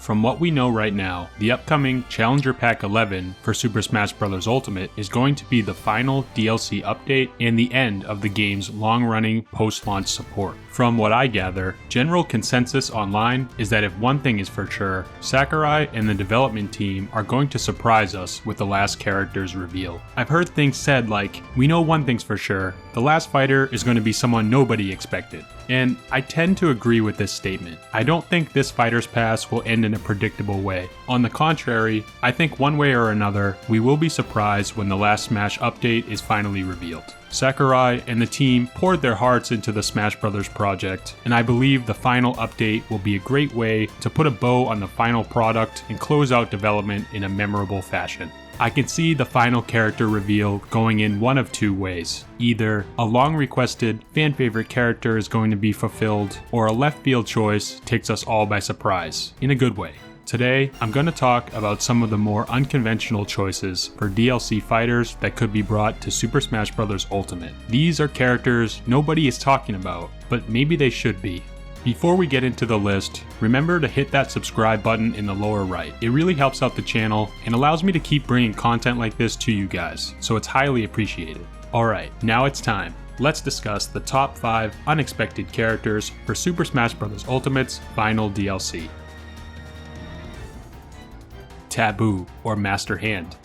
From what we know right now, the upcoming Challenger Pack 11 for Super Smash Bros. Ultimate is going to be the final DLC update and the end of the game's long-running post-launch support. From what I gather, general consensus online is that if one thing is for sure, Sakurai and the development team are going to surprise us with the last character's reveal. I've heard things said like, we know one thing's for sure, the last fighter is going to be someone nobody expected. And I tend to agree with this statement. I don't think this fighter's pass will end in a predictable way. On the contrary, I think one way or another, we will be surprised when the last Smash update is finally revealed. Sakurai and the team poured their hearts into the Smash Bros. Project, and I believe the final update will be a great way to put a bow on the final product and close out development in a memorable fashion. I can see the final character reveal going in one of two ways. Either a long-requested, fan-favorite character is going to be fulfilled, or a left-field choice takes us all by surprise, in a good way. Today, I'm going to talk about some of the more unconventional choices for DLC fighters that could be brought to Super Smash Bros. Ultimate. These are characters nobody is talking about, but maybe they should be. Before we get into the list, remember to hit that subscribe button in the lower right. It really helps out the channel and allows me to keep bringing content like this to you guys, so it's highly appreciated. Alright, now it's time. Let's discuss the top 5 unexpected characters for Super Smash Bros. Ultimate's final DLC. Taboo, or Master Hand.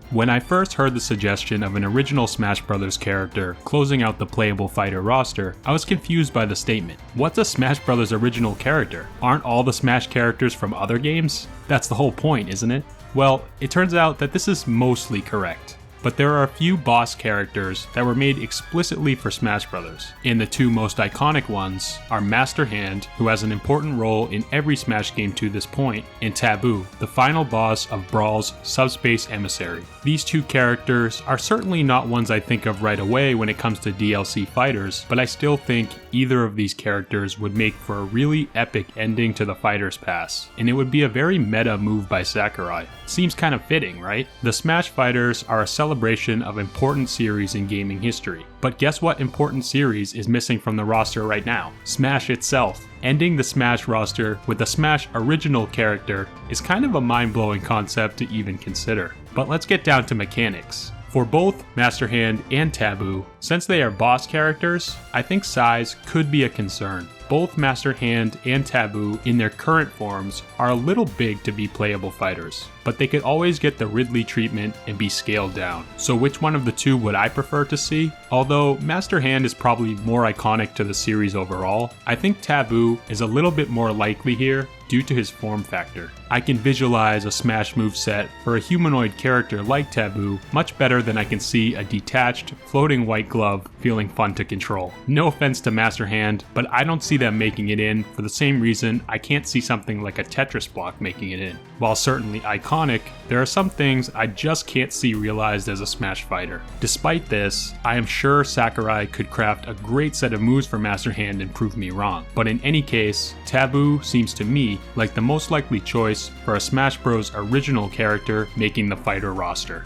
When I first heard the suggestion of an original Smash Bros. Character closing out the playable fighter roster, I was confused by the statement. What's a Smash Bros. Original character? Aren't all the Smash characters from other games? That's the whole point, isn't it? Well, it turns out that this is mostly correct. But there are a few boss characters that were made explicitly for Smash Bros. And the two most iconic ones are Master Hand, who has an important role in every Smash game to this point, and Taboo, the final boss of Brawl's Subspace Emissary. These two characters are certainly not ones I think of right away when it comes to DLC fighters, but I still think either of these characters would make for a really epic ending to the Fighter's Pass, and it would be a very meta move by Sakurai. Seems kind of fitting, right? The Smash fighters are a celebration of important series in gaming history. But guess what important series is missing from the roster right now? Smash itself. Ending the Smash roster with a Smash original character is kind of a mind-blowing concept to even consider. But let's get down to mechanics. For both Master Hand and Taboo, since they are boss characters, I think size could be a concern. Both Master Hand and Taboo in their current forms are a little big to be playable fighters, but they could always get the Ridley treatment and be scaled down. So which one of the two would I prefer to see? Although Master Hand is probably more iconic to the series overall, I think Taboo is a little bit more likely here due to his form factor. I can visualize a Smash moveset for a humanoid character like Taboo much better than I can see a detached, floating white glove feeling fun to control. No offense to Master Hand, but I don't see them making it in for the same reason I can't see something like a Tetris block making it in. While certainly iconic, there are some things I just can't see realized as a Smash fighter. Despite this, I am sure Sakurai could craft a great set of moves for Master Hand and prove me wrong. But in any case, Taboo seems to me like the most likely choice for a Smash Bros. Original character making the fighter roster.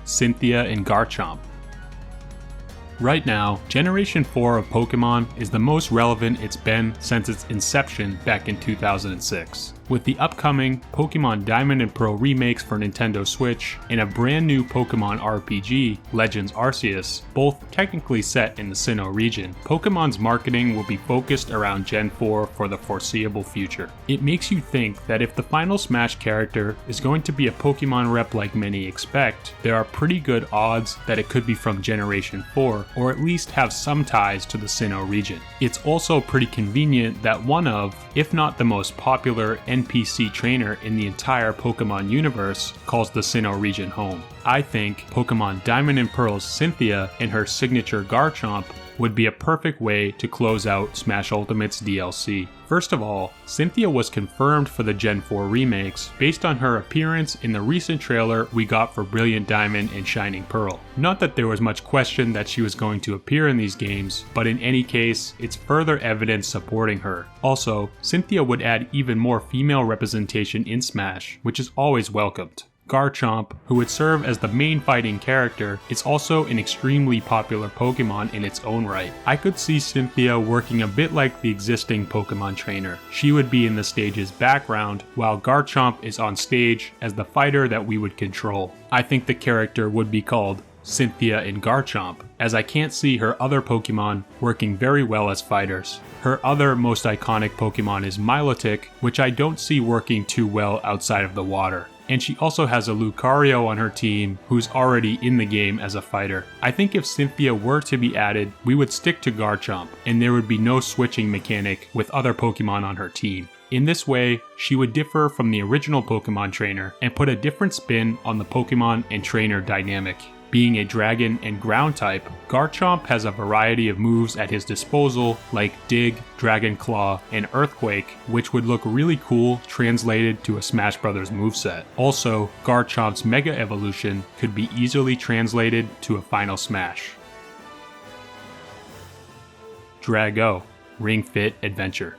Cynthia and Garchomp. Right now, Generation 4 of Pokemon is the most relevant it's been since its inception back in 2006. With the upcoming Pokemon Diamond and Pearl remakes for Nintendo Switch and a brand new Pokemon RPG, Legends Arceus, both technically set in the Sinnoh region, Pokemon's marketing will be focused around Gen 4 for the foreseeable future. It makes you think that if the final Smash character is going to be a Pokemon rep like many expect, there are pretty good odds that it could be from Generation 4, or at least have some ties to the Sinnoh region. It's also pretty convenient that one of, if not the most popular NPC trainer in the entire Pokemon universe calls the Sinnoh region home. I think Pokemon Diamond and Pearl's Cynthia and her signature Garchomp would be a perfect way to close out Smash Ultimate's DLC. First of all, Cynthia was confirmed for the Gen 4 remakes based on her appearance in the recent trailer we got for Brilliant Diamond and Shining Pearl. Not that there was much question that she was going to appear in these games, but in any case, it's further evidence supporting her. Also, Cynthia would add even more female representation in Smash, which is always welcomed. Garchomp, who would serve as the main fighting character, is also an extremely popular Pokemon in its own right. I could see Cynthia working a bit like the existing Pokemon trainer. She would be in the stage's background, while Garchomp is on stage as the fighter that we would control. I think the character would be called Cynthia and Garchomp, as I can't see her other Pokemon working very well as fighters. Her other most iconic Pokemon is Milotic, which I don't see working too well outside of the water. And she also has a Lucario on her team who's already in the game as a fighter. I think if Cynthia were to be added, we would stick to Garchomp, and there would be no switching mechanic with other Pokemon on her team. In this way, she would differ from the original Pokemon trainer and put a different spin on the Pokemon and trainer dynamic. Being a dragon and ground type, Garchomp has a variety of moves at his disposal like Dig, Dragon Claw, and Earthquake, which would look really cool translated to a Smash Bros. Moveset. Also, Garchomp's Mega Evolution could be easily translated to a Final Smash. Drago, Ring Fit Adventure.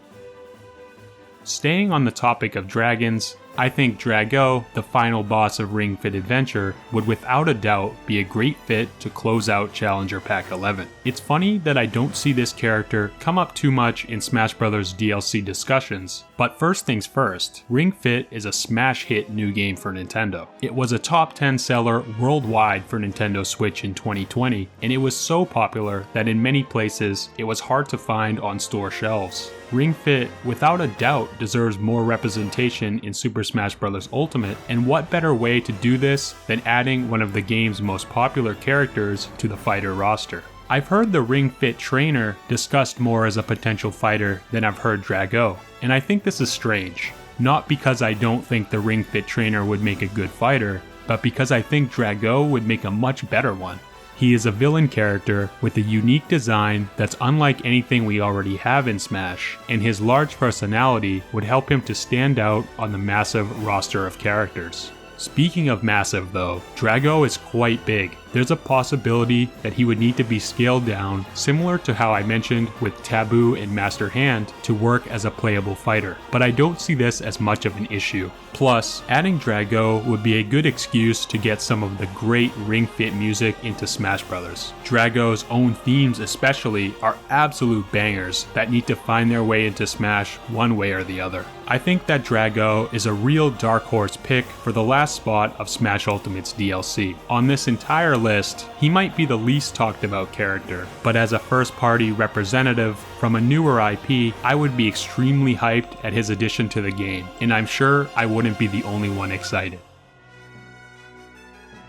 Staying on the topic of dragons, I think Drago, the final boss of Ring Fit Adventure, would without a doubt be a great fit to close out Challenger Pack 11. It's funny that I don't see this character come up too much in Smash Bros. DLC discussions, but first things first, Ring Fit is a smash hit new game for Nintendo. It was a top 10 seller worldwide for Nintendo Switch in 2020, and it was so popular that in many places it was hard to find on store shelves. Ring Fit, without a doubt, deserves more representation in Super Smash Bros. Ultimate, and what better way to do this than adding one of the game's most popular characters to the fighter roster. I've heard the Ring Fit trainer discussed more as a potential fighter than I've heard Drago, and I think this is strange. Not because I don't think the Ring Fit trainer would make a good fighter, but because I think Drago would make a much better one. He is a villain character with a unique design that's unlike anything we already have in Smash, and his large personality would help him to stand out on the massive roster of characters. Speaking of massive though, Drago is quite big. There's a possibility that he would need to be scaled down, similar to how I mentioned with Taboo and Master Hand, to work as a playable fighter, but I don't see this as much of an issue. Plus, adding Drago would be a good excuse to get some of the great Ring Fit music into Smash Bros. Drago's own themes especially are absolute bangers that need to find their way into Smash one way or the other. I think that Drago is a real dark horse pick for the last spot of Smash Ultimate's DLC. On this entire list, he might be the least talked about character, but as a first party representative from a newer IP, I would be extremely hyped at his addition to the game, and I'm sure I wouldn't be the only one excited.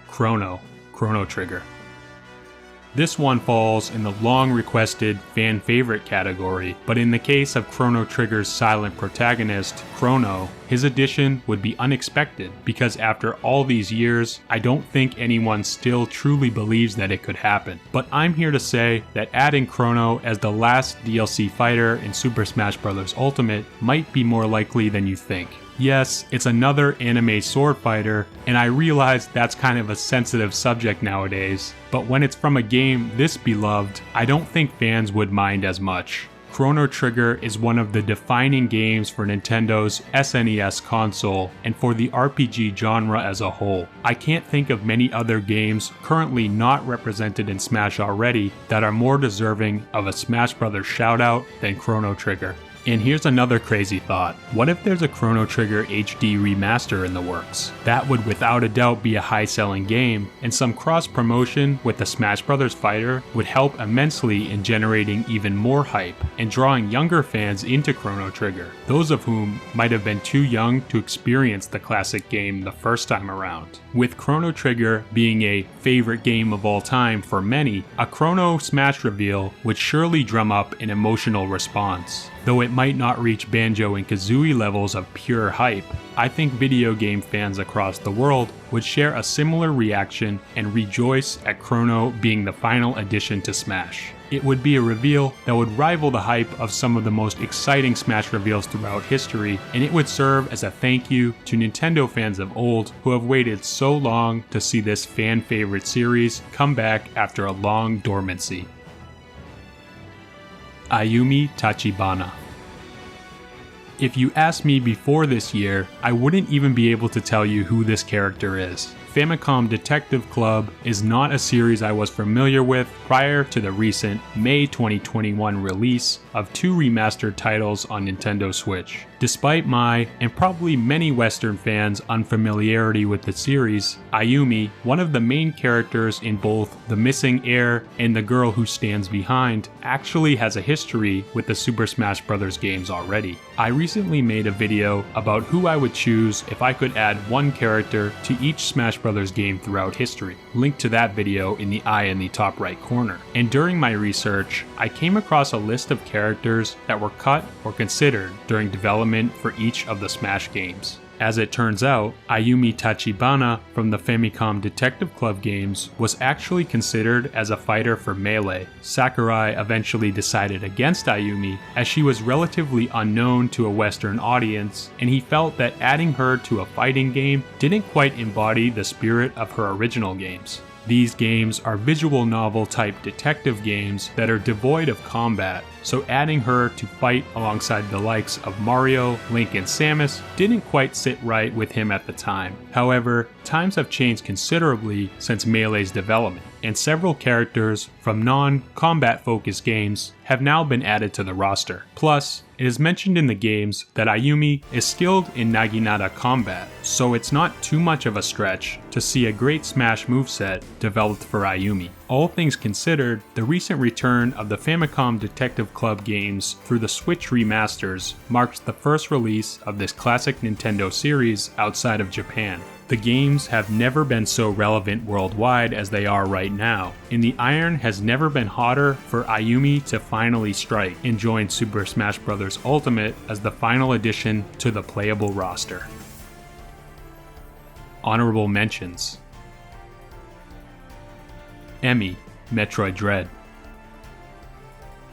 Chrono Trigger. This one falls in the long-requested fan favorite category, but in the case of Chrono Trigger's silent protagonist, Chrono, his addition would be unexpected because after all these years, I don't think anyone still truly believes that it could happen. But I'm here to say that adding Chrono as the last DLC fighter in Super Smash Bros. Ultimate might be more likely than you think. Yes, it's another anime sword fighter, and I realize that's kind of a sensitive subject nowadays, but when it's from a game this beloved, I don't think fans would mind as much. Chrono Trigger is one of the defining games for Nintendo's SNES console and for the RPG genre as a whole. I can't think of many other games currently not represented in Smash already that are more deserving of a Smash Bros. Shoutout than Chrono Trigger. And here's another crazy thought. What if there's a Chrono Trigger HD remaster in the works? That would without a doubt be a high-selling game, and some cross-promotion with the Smash Bros. Fighter would help immensely in generating even more hype and drawing younger fans into Chrono Trigger, those of whom might have been too young to experience the classic game the first time around. With Chrono Trigger being a favorite game of all time for many, a Chrono Smash reveal would surely drum up an emotional response. Though it might not reach Banjo and Kazooie levels of pure hype, I think video game fans across the world would share a similar reaction and rejoice at Chrono being the final addition to Smash. It would be a reveal that would rival the hype of some of the most exciting Smash reveals throughout history, and it would serve as a thank you to Nintendo fans of old who have waited so long to see this fan favorite series come back after a long dormancy. Ayumi Tachibana. If you asked me before this year, I wouldn't even be able to tell you who this character is. Famicom Detective Club is not a series I was familiar with prior to the recent May 2021 release of 2 remastered titles on Nintendo Switch. Despite my, and probably many Western fans' unfamiliarity with the series, Ayumi, one of the main characters in both The Missing Heir and The Girl Who Stands Behind, actually has a history with the Super Smash Bros. Games already. I recently made a video about who I would choose if I could add one character to each Smash Bros. Game throughout history. Link to that video in the eye in the top right corner. And during my research, I came across a list of characters that were cut or considered during development for each of the Smash games. As it turns out, Ayumi Tachibana from the Famicom Detective Club games was actually considered as a fighter for Melee. Sakurai eventually decided against Ayumi as she was relatively unknown to a Western audience, and he felt that adding her to a fighting game didn't quite embody the spirit of her original games. These games are visual novel type detective games that are devoid of combat, so adding her to fight alongside the likes of Mario, Link, and Samus didn't quite sit right with him at the time. However, times have changed considerably since Melee's development, and several characters from non-combat focused games have now been added to the roster. Plus, it is mentioned in the games that Ayumi is skilled in Naginata combat, so it's not too much of a stretch to see a great Smash moveset developed for Ayumi. All things considered, the recent return of the Famicom Detective Club games through the Switch remasters marks the first release of this classic Nintendo series outside of Japan. The games have never been so relevant worldwide as they are right now, and the iron has never been hotter for Ayumi to finally strike and join Super Smash Bros. Ultimate as the final addition to the playable roster. Honorable mentions: Emi, Metroid Dread.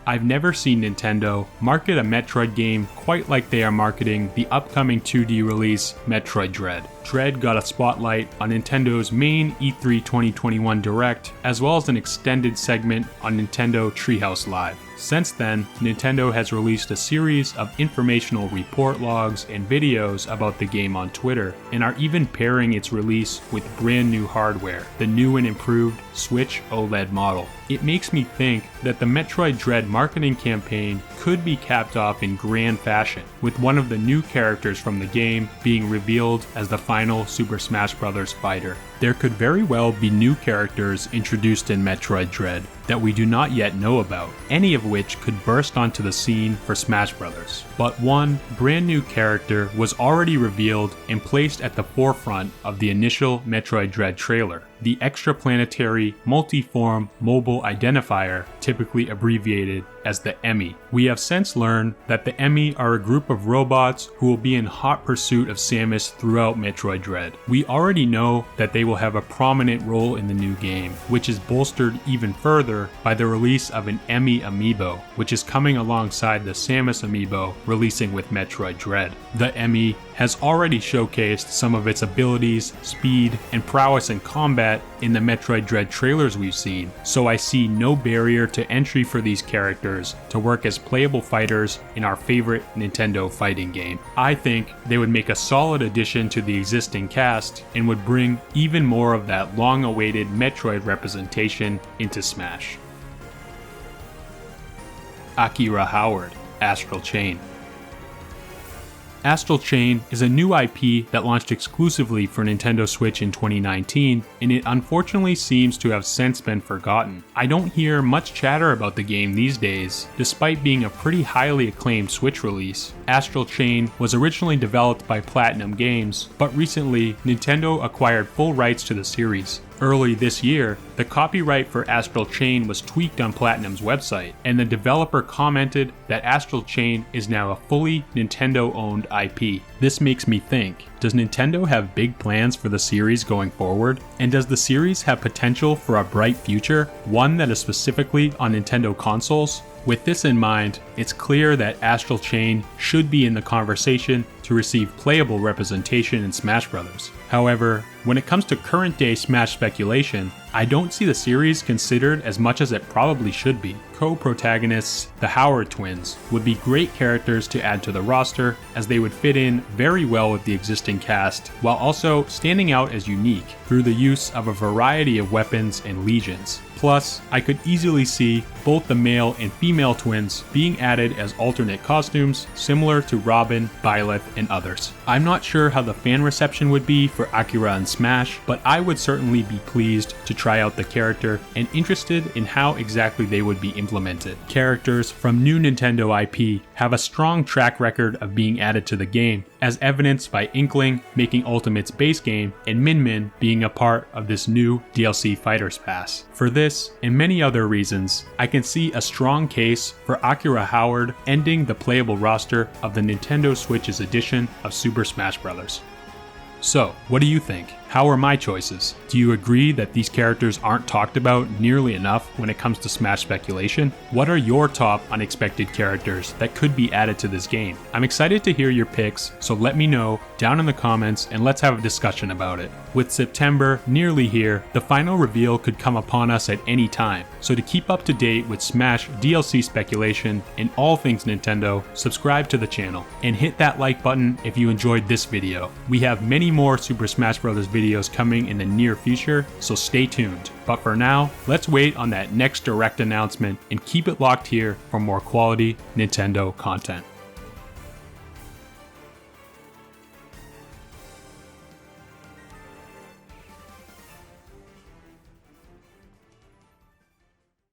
I've never seen Nintendo market a Metroid game quite like they are marketing the upcoming 2D release Metroid Dread. Dread got a spotlight on Nintendo's main E3 2021 Direct, as well as an extended segment on Nintendo Treehouse Live. Since then, Nintendo has released a series of informational report logs and videos about the game on Twitter, and are even pairing its release with brand new hardware, the new and improved Switch OLED model. It makes me think that the Metroid Dread marketing campaign could be capped off in grand fashion, with one of the new characters from the game being revealed as the final Super Smash Bros. Fighter. There could very well be new characters introduced in Metroid Dread that we do not yet know about, any of which could burst onto the scene for Smash Bros. But one brand new character was already revealed and placed at the forefront of the initial Metroid Dread trailer: the extraplanetary multiform mobile identifier, typically abbreviated as the Emi. We have since learned that the Emi are a group of robots who will be in hot pursuit of Samus throughout Metroid Dread. We already know that they will have a prominent role in the new game, which is bolstered even further by the release of an Emi amiibo, which is coming alongside the Samus amiibo releasing with Metroid Dread. The Emi has already showcased some of its abilities, speed, and prowess in combat in the Metroid Dread trailers we've seen, so I see no barrier to entry for these characters to work as playable fighters in our favorite Nintendo fighting game. I think they would make a solid addition to the existing cast and would bring even more of that long-awaited Metroid representation into Smash. Akira Howard, Astral Chain. Astral Chain is a new IP that launched exclusively for Nintendo Switch in 2019, and it unfortunately seems to have since been forgotten. I don't hear much chatter about the game these days, despite being a pretty highly acclaimed Switch release. Astral Chain was originally developed by Platinum Games, but recently Nintendo acquired full rights to the series. Early this year, the copyright for Astral Chain was tweaked on Platinum's website, and the developer commented that Astral Chain is now a fully Nintendo-owned IP. This makes me think, does Nintendo have big plans for the series going forward? And does the series have potential for a bright future, one that is specifically on Nintendo consoles? With this in mind, it's clear that Astral Chain should be in the conversation to to receive playable representation in Smash Bros. However, when it comes to current day Smash speculation, I don't see the series considered as much as it probably should be. Co-protagonists, the Howard twins, would be great characters to add to the roster, as they would fit in very well with the existing cast, while also standing out as unique through the use of a variety of weapons and legions. Plus, I could easily see both the male and female twins being added as alternate costumes, similar to Robin, Byleth, and others. I'm not sure how the fan reception would be for Akira and Smash, but I would certainly be pleased to try out the character and interested in how exactly they would be implemented. Characters from new Nintendo IP have a strong track record of being added to the game, as evidenced by Inkling making Ultimate's base game and Min Min being a part of this new DLC Fighters Pass. For this, and many other reasons, I can see a strong case for Akira Howard ending the playable roster of the Nintendo Switch's edition of Super Smash Bros. So, what do you think? How are my choices? Do you agree that these characters aren't talked about nearly enough when it comes to Smash speculation? What are your top unexpected characters that could be added to this game? I'm excited to hear your picks, so let me know down in the comments and let's have a discussion about it. With September nearly here, the final reveal could come upon us at any time, so to keep up to date with Smash DLC speculation and all things Nintendo, subscribe to the channel and hit that like button if you enjoyed this video. We have many more Super Smash Bros. Videos coming in the near future, so stay tuned. But for now, let's wait on that next direct announcement and keep it locked here for more quality Nintendo content.